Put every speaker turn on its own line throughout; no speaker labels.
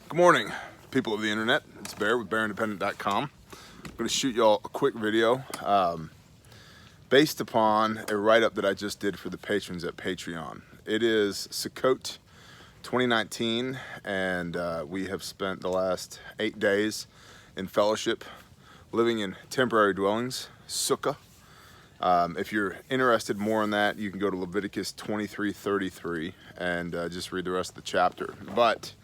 Good morning, people of the internet. It's Bear with BearIndependent.com. I'm going to shoot y'all a quick video based upon a write-up that I just did for the patrons at Patreon. It is Sukkot 2019, and we have spent the last 8 days in fellowship, living in temporary dwellings, sukkah. If you're interested more in that, you can go to Leviticus 23:33 and just read the rest of the chapter. But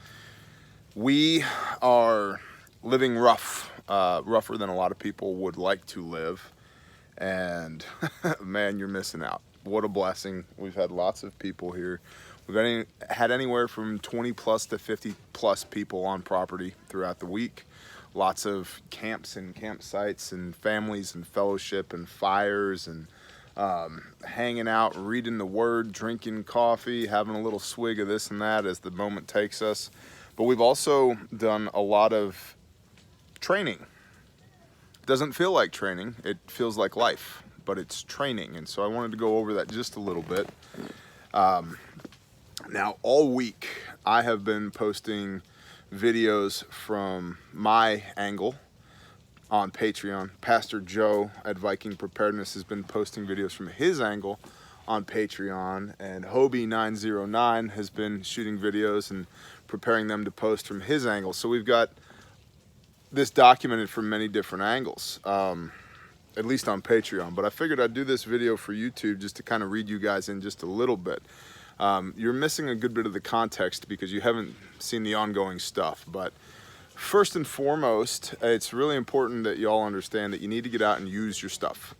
we are living rougher than a lot of people would like to live, and man, you're missing out. What a blessing. We've had lots of people here. We've had anywhere from 20 plus to 50 plus people on property throughout the week. Lots of camps and campsites and families and fellowship and fires and hanging out, reading the word, drinking coffee, having a little swig of this and that as the moment takes us. But we've also done a lot of training. It doesn't feel like training, it feels like life, but it's training. And so I wanted to go over that just a little bit. Now, all week I have been posting videos from my angle on Patreon. Pastor Joe at Viking Preparedness has been posting videos from his angle on Patreon, and Hobie909 has been shooting videos and preparing them to post from his angle. So we've got this documented from many different angles, at least on Patreon. But I figured I'd do this video for YouTube just to kind of read you guys in just a little bit. You're missing a good bit of the context because you haven't seen the ongoing stuff. But first and foremost, it's really important that y'all understand that you need to get out and use your stuff.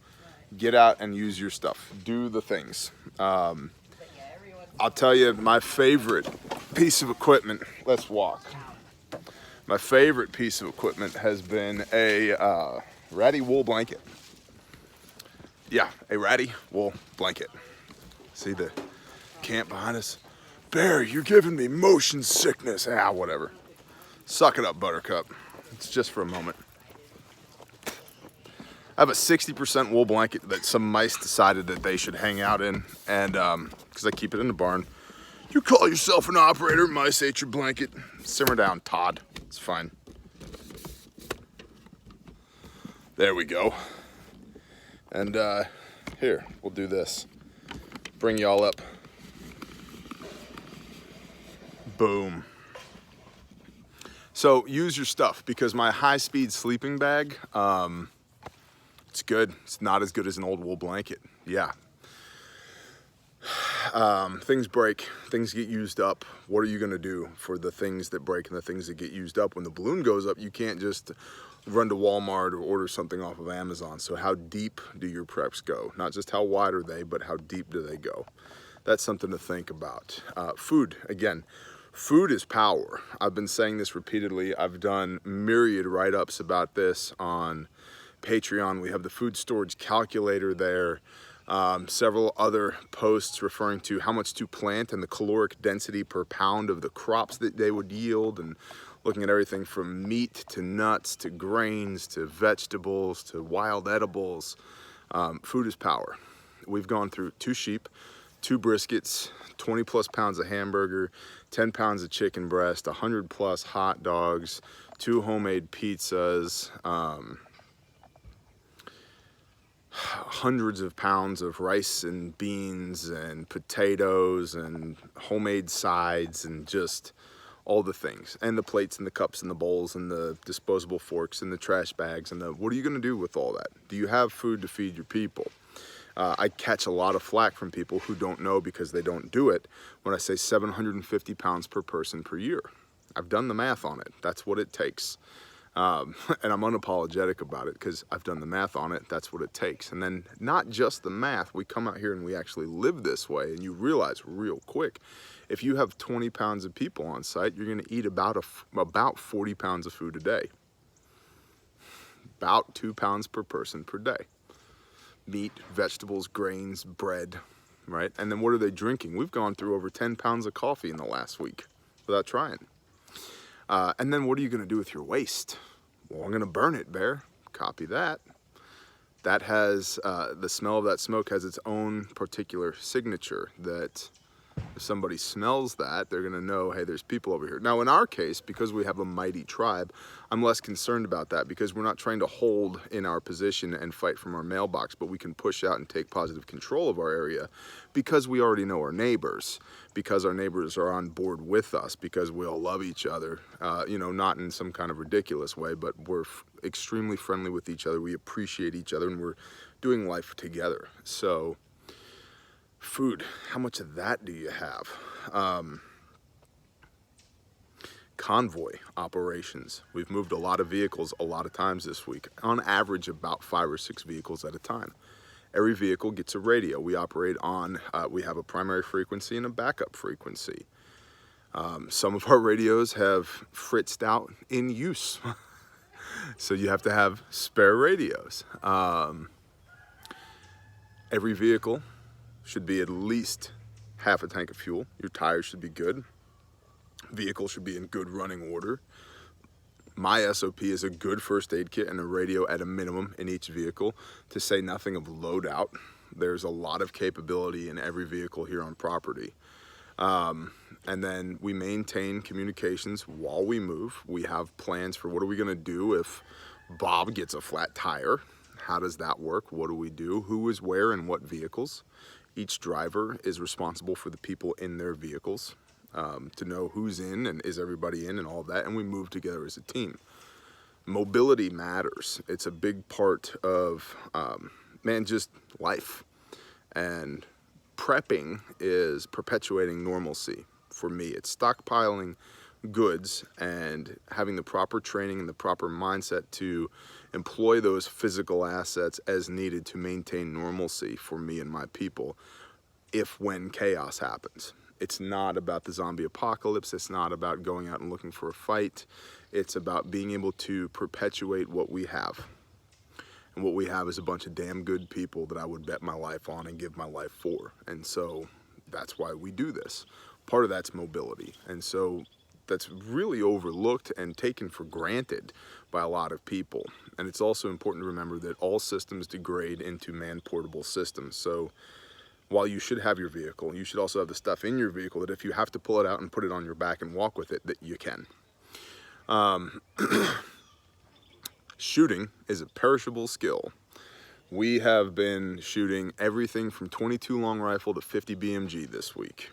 Get out and use your stuff. Do the things. I'll tell you my favorite piece of equipment. Let's walk. My favorite piece of equipment has been a ratty wool blanket. Yeah, a ratty wool blanket. See the camp behind us? Bear, you're giving me motion sickness. Ah, whatever. Suck it up, Buttercup. It's just for a moment. I have a 60% wool blanket that some mice decided that they should hang out in, and because I keep it in the barn. You call yourself an operator, mice ate your blanket. Simmer down, Todd. It's fine. There we go. And here, we'll do this. Bring y'all up. Boom. So use your stuff, because my high-speed sleeping bag, it's good. It's not as good as an old wool blanket. Yeah. Things break, things get used up. What are you gonna do for the things that break and the things that get used up? When the balloon goes up, you can't just run to Walmart or order something off of Amazon. So how deep do your preps go? Not just how wide are they, but how deep do they go? That's something to think about. Food, again, food is power. I've been saying this repeatedly. I've done myriad write-ups about this on Patreon. We have the food storage calculator there. Several other posts referring to how much to plant and the caloric density per pound of the crops that they would yield, and looking at everything from meat to nuts to grains to vegetables to wild edibles. Food is power. We've gone through 2 sheep, 2 briskets, 20 plus pounds of hamburger, 10 pounds of chicken breast, 100 plus hot dogs, 2 homemade pizzas, hundreds of pounds of rice and beans and potatoes and homemade sides and just all the things, and the plates and the cups and the bowls and the disposable forks and the trash bags and what are you going to do with all that? Do you have food to feed your people? I catch a lot of flack from people who don't know because they don't do it when I say 750 pounds per person per year. I've done the math on it. That's what it takes. And I'm unapologetic about it because I've done the math on it. That's what it takes. And then not just the math, we come out here and we actually live this way, and you realize real quick, if you have 20 pounds of people on site, you're going to eat about 40 pounds of food a day. About 2 pounds per person per day. Meat, vegetables, grains, bread, right? And then what are they drinking? We've gone through over 10 pounds of coffee in the last week without trying. And then what are you going to do with your waste? Well, I'm going to burn it, Bear. Copy that. That has, the smell of that smoke has its own particular signature that If somebody smells that, they're gonna know, hey, there's people over here. Now in our case, because we have a mighty tribe, I'm less concerned about that because we're not trying to hold in our position and fight from our mailbox, but we can push out and take positive control of our area because we already know our neighbors, because our neighbors are on board with us, because we all love each other, you know, not in some kind of ridiculous way, but we're extremely friendly with each other. We appreciate each other and we're doing life together. So food, how much of that do you have? Convoy operations. We've moved a lot of vehicles a lot of times this week. On average, about 5 or 6 vehicles at a time. Every vehicle gets a radio. We operate on, we have a primary frequency and a backup frequency. Some of our radios have fritzed out in use. So you have to have spare radios. Every vehicle should be at least half a tank of fuel. Your tires should be good. Vehicle should be in good running order. My SOP is a good first aid kit and a radio at a minimum in each vehicle, to say nothing of loadout. There's a lot of capability in every vehicle here on property. And then we maintain communications while we move. We have plans for what are we gonna do if Bob gets a flat tire? How does that work? What do we do? Who is where and what vehicles? Each driver is responsible for the people in their vehicles, to know who's in and is everybody in and all of that, and we move together as a team. Mobility matters. It's a big part of, man, just life. And prepping is perpetuating normalcy. For me, it's stockpiling goods and having the proper training and the proper mindset to employ those physical assets as needed to maintain normalcy for me and my people when chaos happens. It's not about the zombie apocalypse. It's not about going out and looking for a fight. It's about being able to perpetuate what we have. And what we have is a bunch of damn good people that I would bet my life on and give my life for. And so that's why we do this. Part of that's mobility. And so that's really overlooked and taken for granted by a lot of people. And it's also important to remember that all systems degrade into man-portable systems. So while you should have your vehicle, you should also have the stuff in your vehicle that if you have to pull it out and put it on your back and walk with it, that you can. Shooting is a perishable skill. We have been shooting everything from 22 long rifle to 50 BMG this week.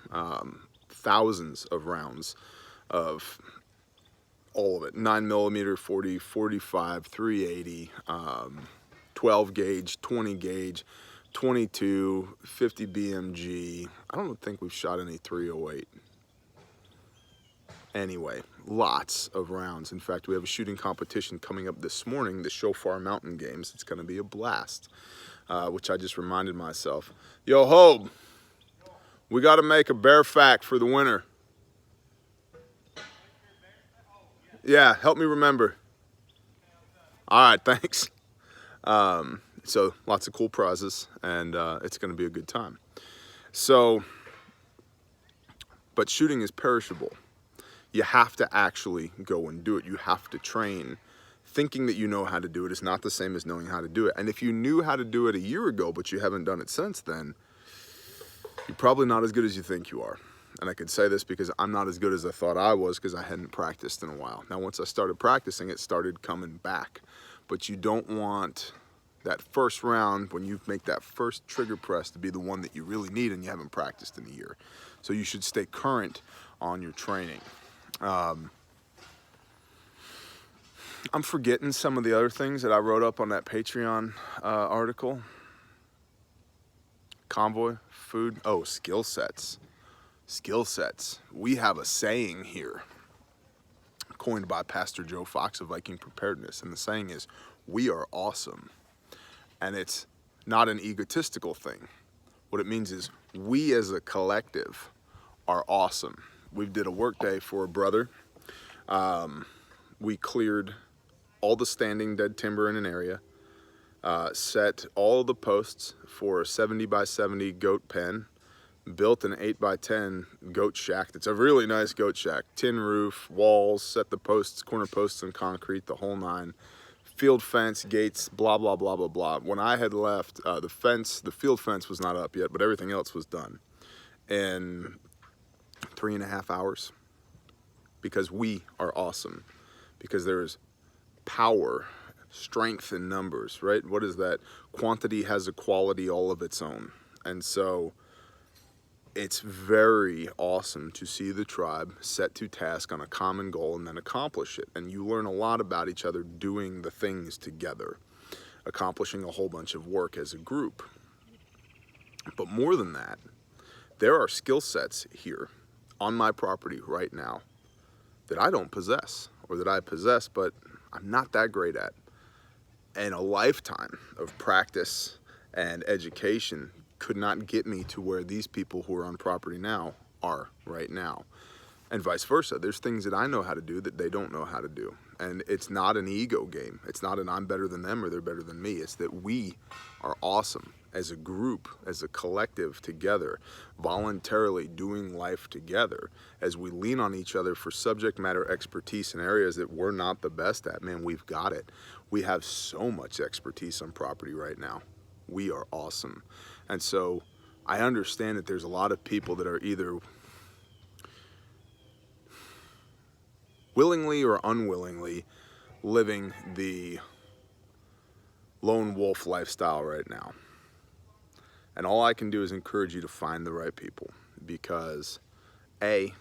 Thousands of rounds of all of it. 9mm, 40, 45, 380, 12 gauge, 20 gauge, 22, 50 BMG. I don't think we've shot any 308. Anyway, lots of rounds. In fact, we have a shooting competition coming up this morning, the Shofar Mountain Games. It's gonna be a blast, which I just reminded myself. Yo, Hobe, we gotta make a bear fact for the winter. Yeah, help me remember. All right, thanks. So lots of cool prizes, and it's gonna be a good time. So, but shooting is perishable. You have to actually go and do it. You have to train. Thinking that you know how to do it is not the same as knowing how to do it. And if you knew how to do it a year ago, but you haven't done it since then, you're probably not as good as you think you are. And I can say this because I'm not as good as I thought I was because I hadn't practiced in a while. Now, once I started practicing, it started coming back. But you don't want that first round, when you make that first trigger press, to be the one that you really need and you haven't practiced in a year. So you should stay current on your training. I'm forgetting some of the other things that I wrote up on that Patreon article. Convoy, food, oh, skill sets. Skill sets. We have a saying here, coined by Pastor Joe Fox of Viking Preparedness, and the saying is, we are awesome. And it's not an egotistical thing. What it means is, we as a collective are awesome. We did a work day for a brother. We cleared all the standing dead timber in an area, set all the posts for a 70 by 70 goat pen, built an 8 by 10 goat shack. It's a really nice goat shack. Tin roof, walls, set the posts, corner posts in concrete, the whole nine. Field fence, gates, blah, blah, blah, blah, blah. When I had left, the field fence was not up yet, but everything else was done. And 3.5 hours, because we are awesome, because there's power, strength in numbers, right? What is that? Quantity has a quality all of its own. And so it's very awesome to see the tribe set to task on a common goal and then accomplish it. And you learn a lot about each other doing the things together, accomplishing a whole bunch of work as a group. But more than that, there are skill sets here on my property right now that I don't possess, or that I possess, but I'm not that great at. And a lifetime of practice and education could not get me to where these people who are on property now are right now. And vice versa. There's things that I know how to do that they don't know how to do. And it's not an ego game. It's not an I'm better than them or they're better than me. It's that we are awesome as a group, as a collective together, voluntarily doing life together as we lean on each other for subject matter expertise in areas that we're not the best at. Man, we've got it. We have so much expertise on property right now. We are awesome. And so I understand that there's a lot of people that are either willingly or unwillingly living the lone wolf lifestyle right now. And all I can do is encourage you to find the right people, because A,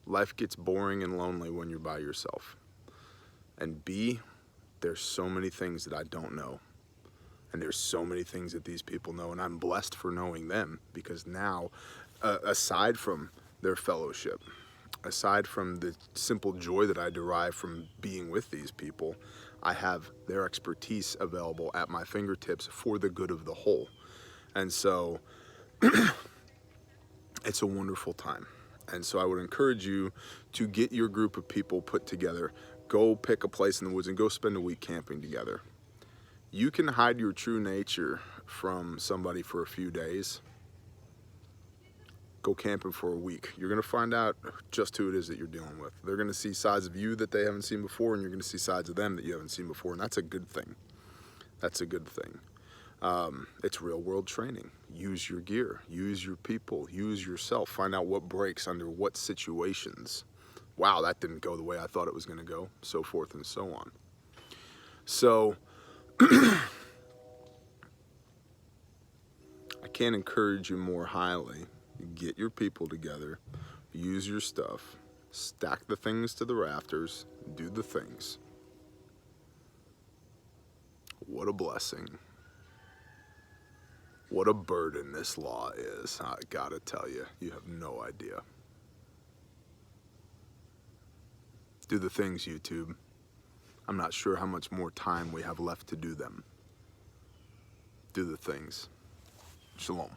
life gets boring and lonely when you're by yourself. And B, there's so many things that I don't know. And there's so many things that these people know, and I'm blessed for knowing them, because now, aside from their fellowship, aside from the simple joy that I derive from being with these people, I have their expertise available at my fingertips for the good of the whole. And so it's a wonderful time. And so I would encourage you to get your group of people put together, go pick a place in the woods and go spend a week camping together. You can hide your true nature from somebody for a few days. Go camping for a week. You're gonna find out just who it is that you're dealing with. They're gonna see sides of you that they haven't seen before, and you're gonna see sides of them that you haven't seen before, and that's a good thing. That's a good thing. It's real world training. Use your gear, use your people, use yourself. Find out what breaks under what situations. Wow, that didn't go the way I thought it was gonna go, so forth and so on. So, I can't encourage you more highly. Get your people together, use your stuff, stack the things to the rafters, do the things. What a blessing. What a burden this law is. I gotta tell you, you have no idea. Do the things, YouTube. I'm not sure how much more time we have left to do them. Do the things. Shalom.